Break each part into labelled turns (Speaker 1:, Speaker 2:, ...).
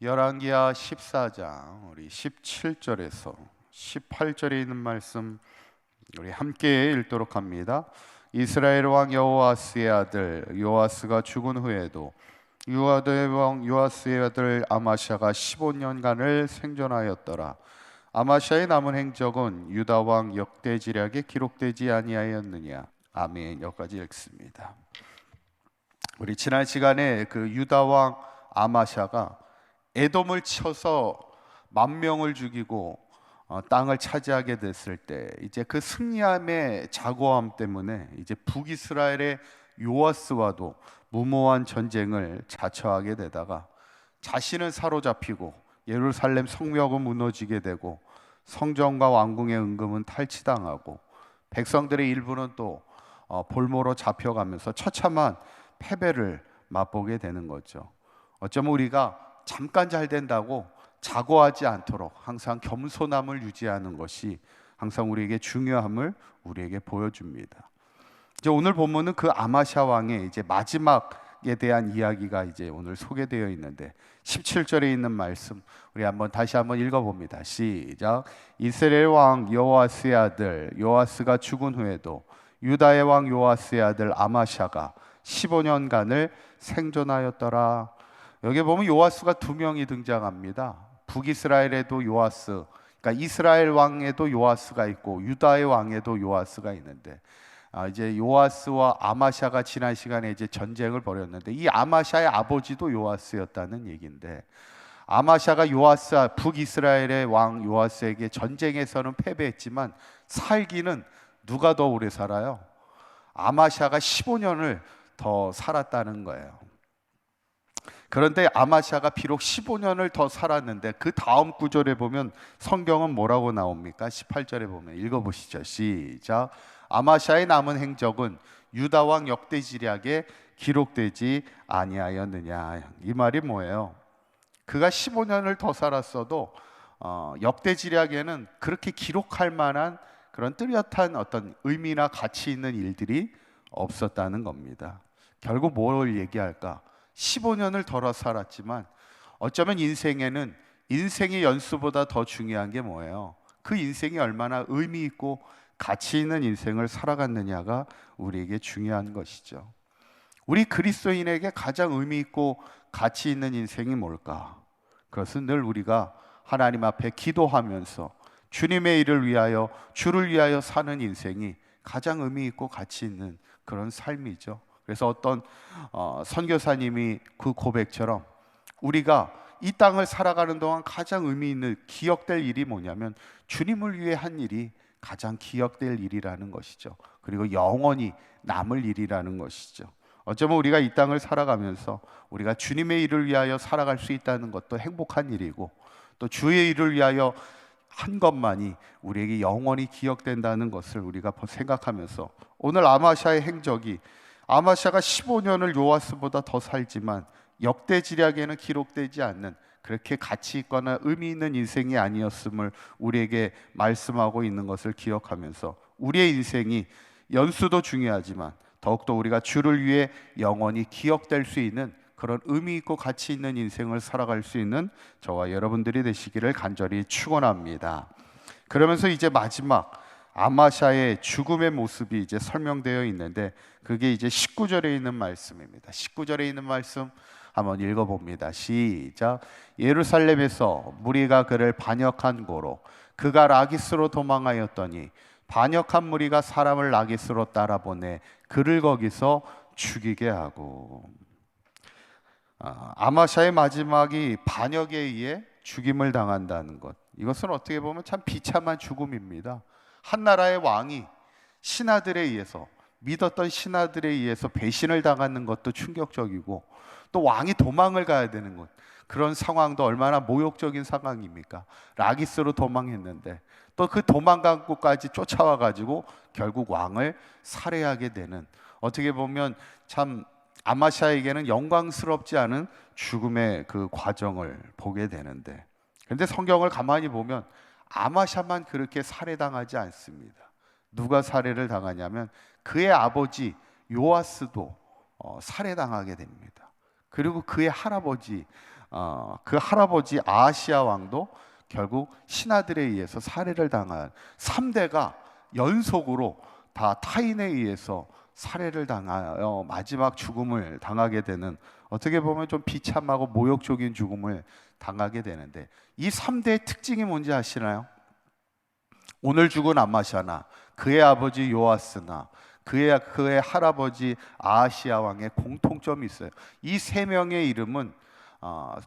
Speaker 1: 열왕기하 14장 우리 17절에서 18절에 있는 말씀 우리 함께 읽도록 합니다. 이스라엘 왕 여호아스의 아들 요아스가 죽은 후에도 유다의 왕 요아스의 아들 아마샤가 15년간을 생존하였더라. 아마샤의 남은 행적은 유다 왕 역대지략에 기록되지 아니하였느냐. 아멘. 여기까지 읽습니다. 우리 지난 시간에 그 유다 왕 아마샤가 에돔을 쳐서 10,000명을 죽이고 땅을 차지하게 됐을 때 이제 그 승리함의 자고함 때문에 이제 북이스라엘의 요아스와도 무모한 전쟁을 자처하게 되다가 자신은 사로잡히고 예루살렘 성벽은 무너지게 되고 성전과 왕궁의 은금은 탈취당하고 백성들의 일부는 또 볼모로 잡혀가면서 처참한 패배를 맛보게 되는 거죠. 어쩌면 우리가 잠깐 잘 된다고 자고하지 않도록 항상 겸손함을 유지하는 것이 항상 우리에게 중요함을 우리에게 보여줍니다. 이제 오늘 본문은 그 아마샤 왕의 이제 마지막에 대한 이야기가 이제 오늘 소개되어 있는데 17절에 있는 말씀 우리 다시 한번 읽어봅니다. 시작. 이스라엘 왕 요아스의 아들 요아스가 죽은 후에도 유다의 왕 요아스의 아들 아마샤가 15년간을 생존하였더라. 여기 보면 요아스가 2명이 등장합니다. 북이스라엘에도 요아스, 그러니까 이스라엘 왕에도 요아스가 있고 유다의 왕에도 요아스가 있는데 이제 요아스와 아마샤가 지난 시간에 이제 전쟁을 벌였는데 이 아마샤의 아버지도 요아스였다는 얘기인데 아마샤가 북이스라엘의 왕 요아스에게 전쟁에서는 패배했지만 살기는 누가 더 오래 살아요? 아마샤가 15년을 더 살았다는 거예요. 그런데 아마샤가 비록 15년을 더 살았는데 그 다음 구절에 보면 성경은 뭐라고 나옵니까? 18절에 보면 읽어보시죠. 시작. 아마샤의 남은 행적은 유다 왕 역대지략에 기록되지 아니하였느냐. 이 말이 뭐예요? 그가 15년을 더 살았어도 역대지략에는 그렇게 기록할 만한 그런 뚜렷한 어떤 의미나 가치 있는 일들이 없었다는 겁니다. 결국 뭘 얘기할까? 15년을 덜어 살았지만 어쩌면 인생에는 인생의 연수보다 더 중요한 게 뭐예요? 그 인생이 얼마나 의미 있고 가치 있는 인생을 살아갔느냐가 우리에게 중요한 것이죠. 우리 그리스도인에게 가장 의미 있고 가치 있는 인생이 뭘까? 그것은 늘 우리가 하나님 앞에 기도하면서 주님의 일을 위하여 주를 위하여 사는 인생이 가장 의미 있고 가치 있는 그런 삶이죠. 그래서 어떤 선교사님이 그 고백처럼 우리가 이 땅을 살아가는 동안 가장 의미 있는 기억될 일이 뭐냐면 주님을 위해 한 일이 가장 기억될 일이라는 것이죠. 그리고 영원히 남을 일이라는 것이죠. 어쩌면 우리가 이 땅을 살아가면서 우리가 주님의 일을 위하여 살아갈 수 있다는 것도 행복한 일이고 또 주의 일을 위하여 한 것만이 우리에게 영원히 기억된다는 것을 우리가 생각하면서 오늘 아마샤의 행적이 아마샤가 15년을 요아스보다 더 살지만 역대지략에는 기록되지 않는 그렇게 가치 있거나 의미 있는 인생이 아니었음을 우리에게 말씀하고 있는 것을 기억하면서 우리의 인생이 연수도 중요하지만 더욱더 우리가 주를 위해 영원히 기억될 수 있는 그런 의미 있고 가치 있는 인생을 살아갈 수 있는 저와 여러분들이 되시기를 간절히 축원합니다. 그러면서 이제 마지막 아마샤의 죽음의 모습이 이제 설명되어 있는데 그게 이제 19절에 있는 말씀입니다. 19절에 있는 말씀 한번 읽어봅니다. 시작. 예루살렘에서 무리가 그를 반역한 고로 그가 라기스로 도망하였더니 반역한 무리가 사람을 라기스로 따라보내 그를 거기서 죽이게 하고. 아마샤의 마지막이 반역에 의해 죽임을 당한다는 것, 이것은 어떻게 보면 참 비참한 죽음입니다. 한 나라의 왕이 신하들에 의해서, 믿었던 신하들에 의해서 배신을 당하는 것도 충격적이고 또 왕이 도망을 가야 되는 것, 그런 상황도 얼마나 모욕적인 상황입니까? 라기스로 도망했는데 또 그 도망간 곳까지 쫓아와 가지고 결국 왕을 살해하게 되는, 어떻게 보면 참 아마샤에게는 영광스럽지 않은 죽음의 그 과정을 보게 되는데, 그런데 성경을 가만히 보면 아마샤만 그렇게 살해당하지 않습니다. 누가 살해를 당하냐면 그의 아버지 요아스도 살해당하게 됩니다. 그리고 그의 할아버지 그 할아버지 아하시아 왕도 결국 신하들에 의해서 살해를 당한 3대가 연속으로 다 타인에 의해서 살해를 당하여 마지막 죽음을 당하게 되는, 어떻게 보면 좀 비참하고 모욕적인 죽음을 당하게 되는데, 이 3대의 특징이 뭔지 아시나요? 오늘 죽은 아마샤나 그의 아버지 요아스나 그의 할아버지 아하시아 왕의 공통점이 있어요. 이 세 명의 이름은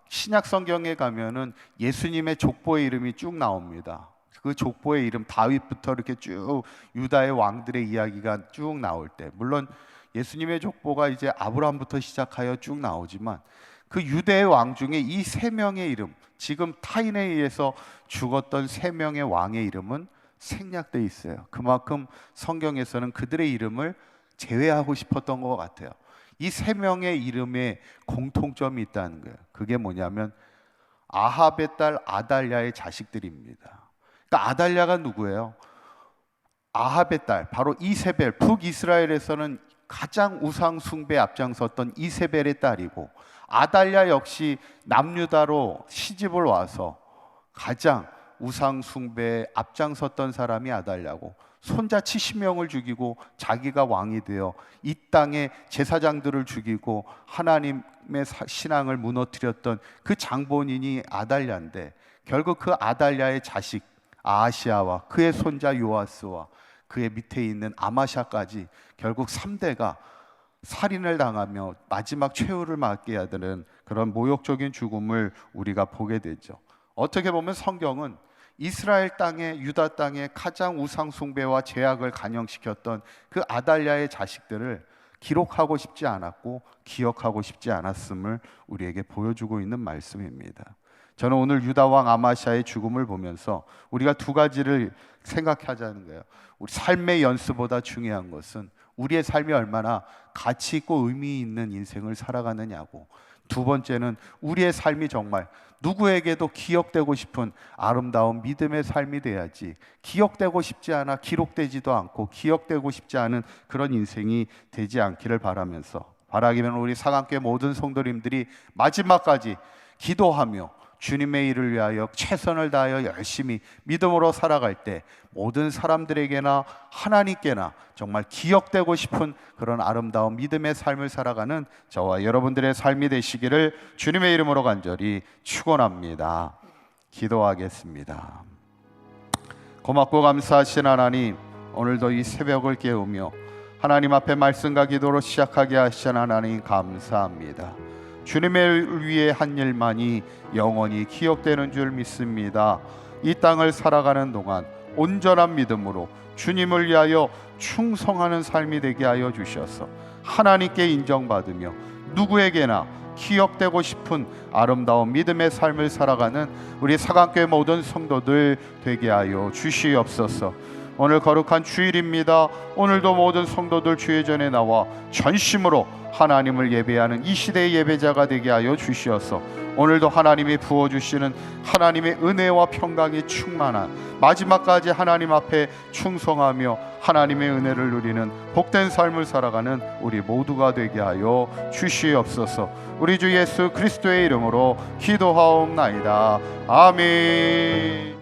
Speaker 1: 신약 성경에 가면은 예수님의 족보의 이름이 쭉 나옵니다. 그 족보의 이름, 다윗부터 이렇게 쭉 유다의 왕들의 이야기가 쭉 나올 때, 물론 예수님의 족보가 이제 아브라함부터 시작하여 쭉 나오지만 그 유대의 왕 중에 이 세 명의 이름, 지금 타인에 의해서 죽었던 세 명의 왕의 이름은 생략돼 있어요. 그만큼 성경에서는 그들의 이름을 제외하고 싶었던 것 같아요. 이 세 명의 이름에 공통점이 있다는 거예요. 그게 뭐냐면 아합의 딸 아달랴의 자식들입니다. 그러니까 아달랴가 누구예요? 아합의 딸, 바로 이세벨, 북이스라엘에서는 가장 우상 숭배에 앞장섰던 이세벨의 딸이고, 아달랴 역시 남유다로 시집을 와서 가장 우상 숭배에 앞장섰던 사람이 아달랴고, 손자 70명을 죽이고 자기가 왕이 되어 이 땅의 제사장들을 죽이고 하나님의 신앙을 무너뜨렸던 그 장본인이 아달랴인데, 결국 그 아달랴의 자식 아하시아와 그의 손자 요아스와 그의 밑에 있는 아마샤까지 결국 3대가 살인을 당하며 마지막 최후를 맞게 되는 그런 모욕적인 죽음을 우리가 보게 되죠. 어떻게 보면 성경은 이스라엘 땅에, 유다 땅에 가장 우상 숭배와 죄악을 간영시켰던 그 아달랴의 자식들을 기록하고 싶지 않았고 기억하고 싶지 않았음을 우리에게 보여주고 있는 말씀입니다. 저는 오늘 유다 왕 아마샤의 죽음을 보면서 우리가 두 가지를 생각하자는 거예요. 우리 삶의 연수보다 중요한 것은 우리의 삶이 얼마나 가치 있고 의미 있는 인생을 살아가느냐고, 두 번째는 우리의 삶이 정말 누구에게도 기억되고 싶은 아름다운 믿음의 삶이 돼야지, 기억되고 싶지 않아 기록되지도 않고 기억되고 싶지 않은 그런 인생이 되지 않기를 바라기면 우리 사강교회 모든 성도님들이 마지막까지 기도하며 주님의 일을 위하여 최선을 다하여 열심히 믿음으로 살아갈 때 모든 사람들에게나 하나님께나 정말 기억되고 싶은 그런 아름다운 믿음의 삶을 살아가는 저와 여러분들의 삶이 되시기를 주님의 이름으로 간절히 축원합니다. 기도하겠습니다. 고맙고 감사하신 하나님, 오늘도 이 새벽을 깨우며 하나님 앞에 말씀과 기도로 시작하게 하신 하나님 감사합니다. 주님을 위해 한 일만이 영원히 기억되는 줄 믿습니다. 이 땅을 살아가는 동안 온전한 믿음으로 주님을 위하여 충성하는 삶이 되게 하여 주셔서 하나님께 인정받으며 누구에게나 기억되고 싶은 아름다운 믿음의 삶을 살아가는 우리 사강교회 모든 성도들 되게 하여 주시옵소서. 오늘 거룩한 주일입니다. 오늘도 모든 성도들 주의 전에 나와 전심으로 하나님을 예배하는 이 시대의 예배자가 되게 하여 주시어서 오늘도 하나님이 부어주시는 하나님의 은혜와 평강이 충만한 마지막까지 하나님 앞에 충성하며 하나님의 은혜를 누리는 복된 삶을 살아가는 우리 모두가 되게 하여 주시옵소서. 우리 주 예수 그리스도의 이름으로 기도하옵나이다. 아멘.